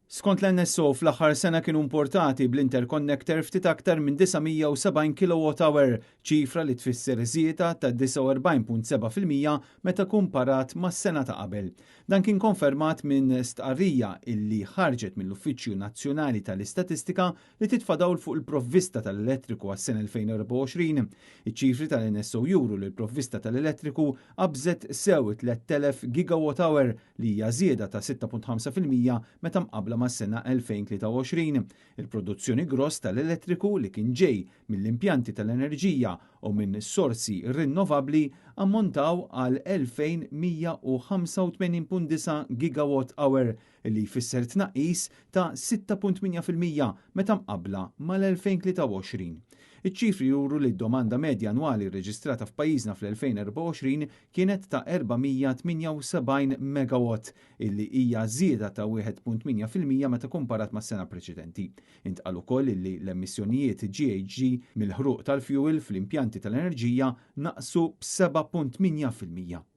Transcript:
Skont l-NSO fl-aħħar sena kienu importati bl-interconnector ftit aktar minn 970 kWh, ċifra li tfisser żieda ta' 49.7% meta kumparat mas-sena ta' qabel. Dan kien konfermat minn stqarrija illi ħarġet mill-Uffiċċju Nazzjonali tal-Istatistika li titfadawl fuq il-provvista tal-elettriku għas-sena 2024. Iċ-ċifri tal-NSO juru li l-provvista tal-elettriku qabżet sew 3000 GWh li hija żieda ta' 6.5% meta mqabbla mas-sena 2023. Il-produzzjoni gross tal-elettriku li kien ġej mill-impjanti tal-enerġija u minn sorsi rinnovabbli ammontaw għal 2185.9 GWh li jfisser tnaqqis ta' 6.8% meta mqabbla mal-2023. Iċ-ċifri juru li d-domanda medja annwali rreġistrata f'pajjiżna fl-2024 kienet ta' 478 megawatt illi hija żieda ta' 1.8% meta kumparat mas-sena preċedenti. Intqal ukoll illi l-emissjonijiet GHG mill-ħruq tal-fuel fl-impjanti tal-enerġija naqsu b'7.8%.